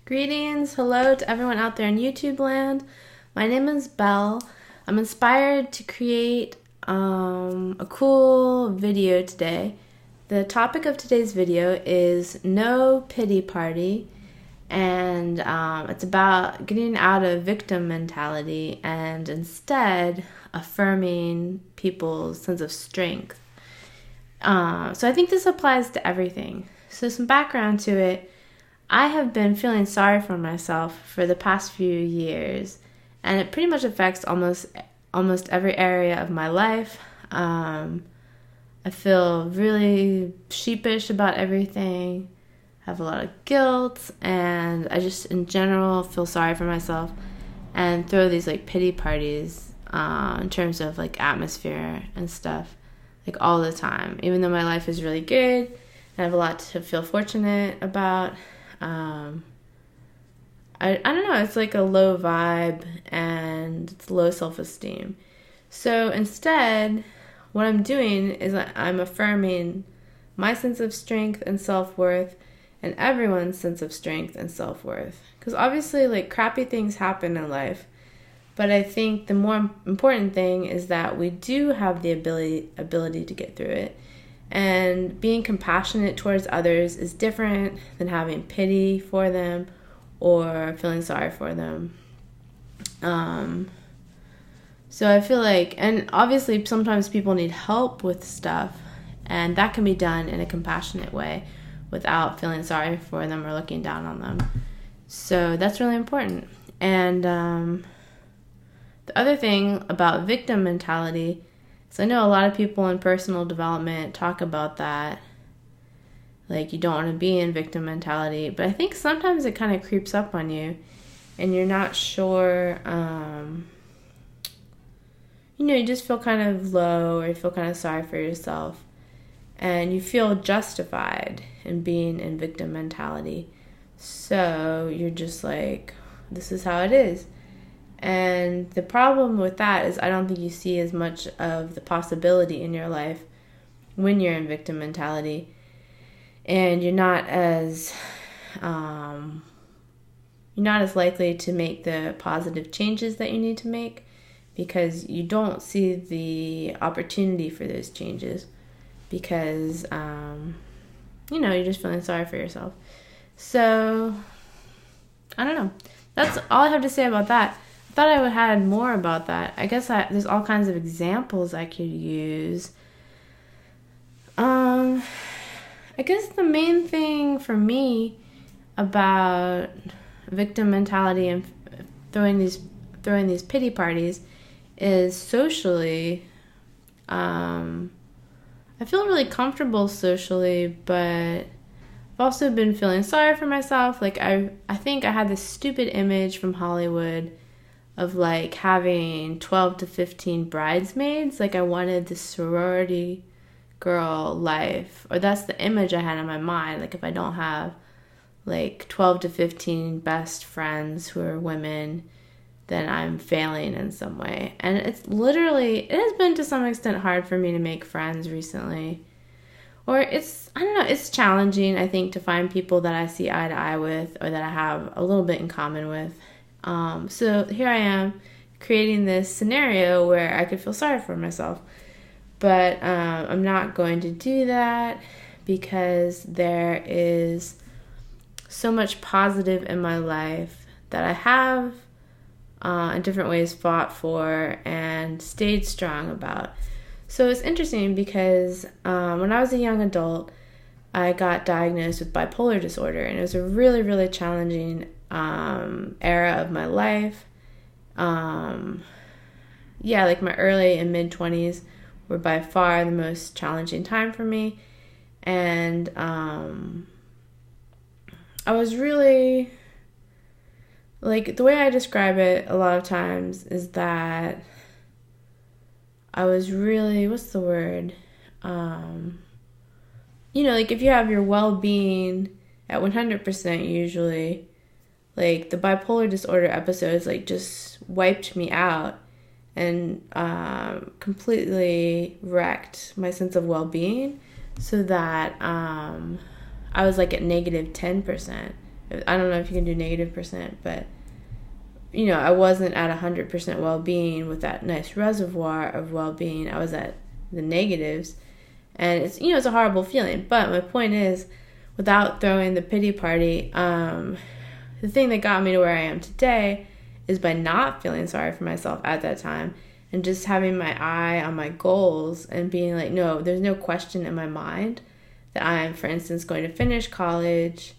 Greetings, hello to everyone out there in YouTube land. My name is Belle. I'm inspired to create a cool video today. The topic of today's video is No Pity Party, and it's about getting out of victim mentality and instead affirming people's sense of strength. So I think this applies to everything. So some background to it. I have been feeling sorry for myself for the past few years, and it pretty much affects almost every area of my life. I feel really sheepish about everything. I have a lot of guilt, and I just in general feel sorry for myself and throw these like pity parties in terms of like atmosphere and stuff like all the time, even though my life is really good and I have a lot to feel fortunate about. I don't know, it's like a low vibe and it's low self-esteem. So instead, what I'm doing is I'm affirming my sense of strength and self-worth and everyone's sense of strength and self-worth. Because obviously, like, crappy things happen in life. But I think the more important thing is that we do have the ability to get through it. And being compassionate towards others is different than having pity for them or feeling sorry for them. So I feel like, and obviously sometimes people need help with stuff, and that can be done in a compassionate way without feeling sorry for them or looking down on them. So that's really important. And the other thing about victim mentality, so I know a lot of people in personal development talk about that. Like, you don't want to be in victim mentality. But I think sometimes it kind of creeps up on you and you're not sure, you just feel kind of low or you feel kind of sorry for yourself. And you feel justified in being in victim mentality. So you're just like, this is how it is. And the problem with that is I don't think you see as much of the possibility in your life when you're in victim mentality. And you're not as likely to make the positive changes that you need to make because you don't see the opportunity for those changes because, you're just feeling sorry for yourself. So, I don't know. That's all I have to say about that. I thought I would have had more about that. I guess there's all kinds of examples I could use. I guess the main thing for me about victim mentality and throwing these pity parties is socially. I feel really comfortable socially, but I've also been feeling sorry for myself. Like I think I had this stupid image from Hollywood of like having 12 to 15 bridesmaids. Like I wanted this sorority girl life, or that's the image I had in my mind. Like if I don't have like 12 to 15 best friends who are women, then I'm failing in some way. And it has been to some extent hard for me to make friends recently. Or it's challenging, I think, to find people that I see eye to eye with or that I have a little bit in common with. So here I am creating this scenario where I could feel sorry for myself. But I'm not going to do that because there is so much positive in my life that I have in different ways fought for and stayed strong about. So it's interesting because when I was a young adult, I got diagnosed with bipolar disorder, and it was a really, really challenging era of my life. Like my early and mid 20s were by far the most challenging time for me. And I was really, like, the way I describe it a lot of times is that I was really, what's the word? Like if you have your well-being at 100% usually, like the bipolar disorder episodes like just wiped me out and completely wrecked my sense of well-being so that I was like at negative 10%. I don't know if you can do negative percent, but you know, I wasn't at 100% well-being with that nice reservoir of well-being. I was at the negatives, and it's, you know, it's a horrible feeling. But my point is, without throwing the pity party, the thing that got me to where I am today is by not feeling sorry for myself at that time and just having my eye on my goals and being like, no, there's no question in my mind that I'm, for instance, going to finish college,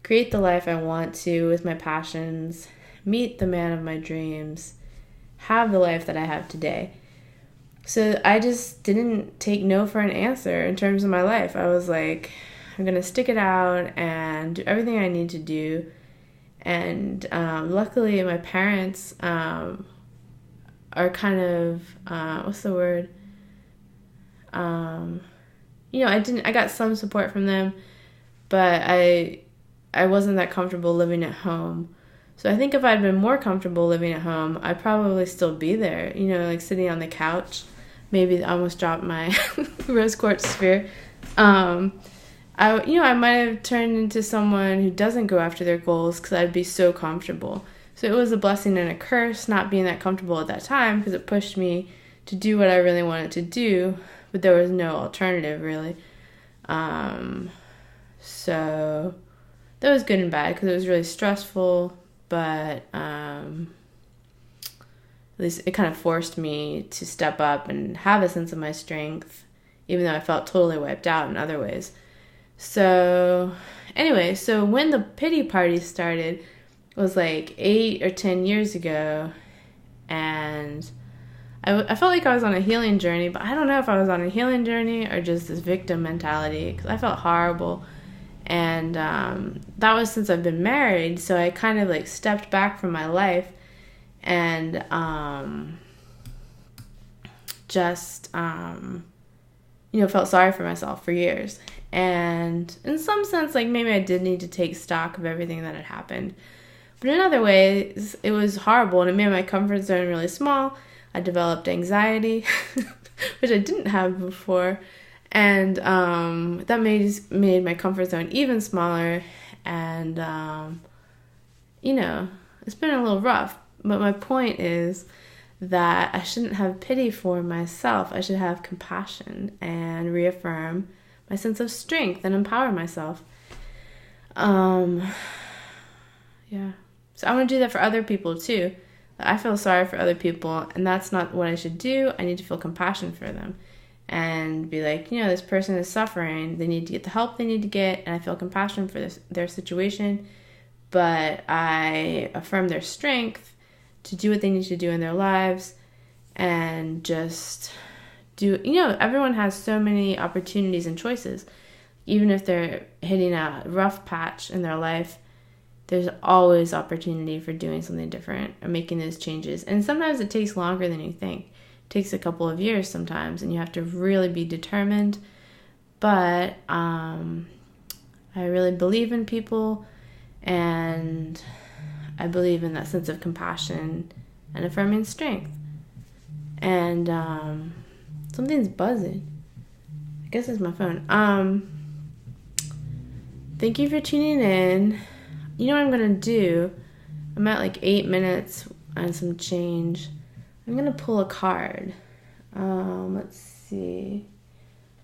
create the life I want to with my passions, meet the man of my dreams, have the life that I have today. So I just didn't take no for an answer in terms of my life. I was like, I'm going to stick it out and do everything I need to do. And luckily my parents are kind of, what's the word? You know, I got some support from them, but I wasn't that comfortable living at home. So I think if I'd been more comfortable living at home, I'd probably still be there, you know, like sitting on the couch. Maybe I almost dropped my rose quartz sphere. I might have turned into someone who doesn't go after their goals because I'd be so comfortable. So it was a blessing and a curse not being that comfortable at that time, because it pushed me to do what I really wanted to do, but there was no alternative really. So that was good and bad because it was really stressful. But at least it kind of forced me to step up and have a sense of my strength, even though I felt totally wiped out in other ways. So anyway, so when the pity party started, it was like 8 or 10 years ago, and I felt like I was on a healing journey, but I don't know if I was on a healing journey or just this victim mentality, because I felt horrible. And that was since I've been married, so I kind of like stepped back from my life and felt sorry for myself for years. And in some sense, like maybe I did need to take stock of everything that had happened. But in other ways, it was horrible, and it made my comfort zone really small. I developed anxiety, which I didn't have before. And that made my comfort zone even smaller. And, it's been a little rough. But my point is that I shouldn't have pity for myself. I should have compassion and reaffirm my sense of strength and empower myself. Yeah. So I want to do that for other people too. I feel sorry for other people, and that's not what I should do. I need to feel compassion for them and be like, this person is suffering. They need to get the help they need to get, and I feel compassion for their situation, but I affirm their strength to do what they need to do in their lives and just do, everyone has so many opportunities and choices. Even if they're hitting a rough patch in their life, there's always opportunity for doing something different or making those changes. And sometimes it takes longer than you think. It takes a couple of years sometimes, and you have to really be determined. But I really believe in people, and I believe in that sense of compassion and affirming strength. And something's buzzing. I guess it's my phone. Thank you for tuning in. You know what I'm going to do? I'm at like 8 minutes and some change. I'm going to pull a card. Let's see.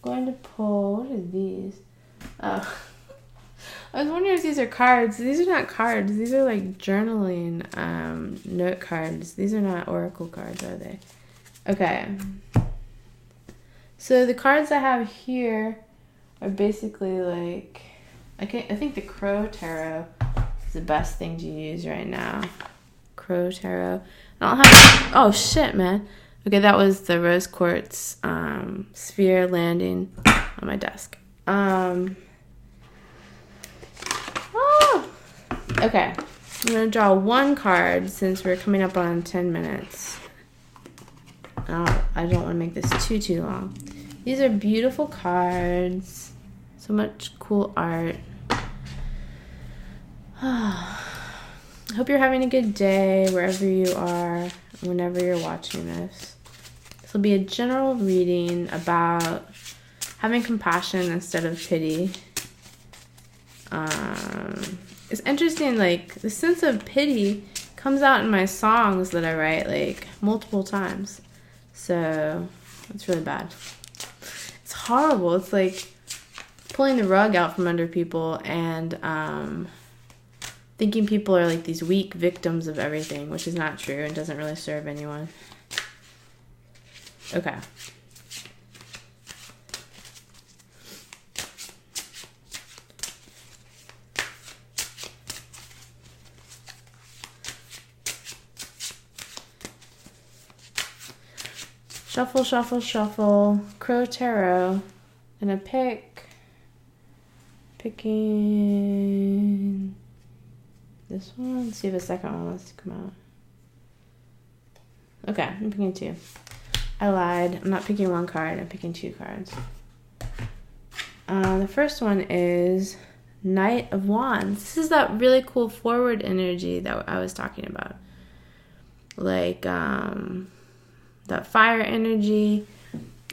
I'm going to pull... What are these? Oh. I was wondering if these are cards. These are not cards. These are like journaling note cards. These are not oracle cards, are they? Okay. So the cards I have here are basically like... I think the Crow Tarot is the best thing to use right now. Crow Tarot. I don't have... Oh, shit, man. Okay, that was the rose quartz sphere landing on my desk. Okay. I'm going to draw one card since we're coming up on 10 minutes. I don't want to make this too long. These are beautiful cards. So much cool art. I hope you're having a good day wherever you are, whenever you're watching this. This will be a general reading about having compassion instead of pity. it's interesting, like, the sense of pity comes out in my songs that I write, like, multiple times. So, it's really bad. It's horrible. It's like pulling the rug out from under people and thinking people are like these weak victims of everything, which is not true and doesn't really serve anyone. Okay. Shuffle, shuffle, shuffle. Crow tarot. And a picking this one. Let's see if a second one wants to come out. Okay, I'm picking 2. I lied. I'm not picking 1 card. I'm picking 2 cards. The first one is Knight of Wands. This is that really cool forward energy that I was talking about. Like, that fire energy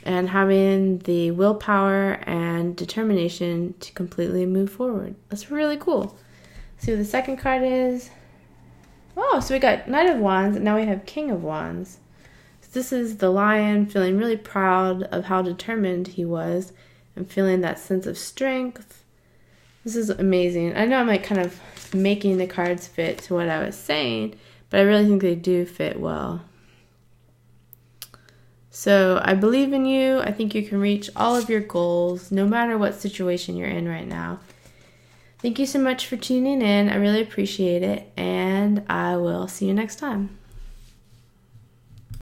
and having the willpower and determination to completely move forward. That's really cool. See what the second card is. Oh, so we got Knight of Wands, and now we have King of Wands. So this is the lion feeling really proud of how determined he was and feeling that sense of strength. This is amazing. I know I'm like kind of making the cards fit to what I was saying, but I really think they do fit well. So I believe in you. I think you can reach all of your goals, no matter what situation you're in right now. Thank you so much for tuning in. I really appreciate it, and I will see you next time.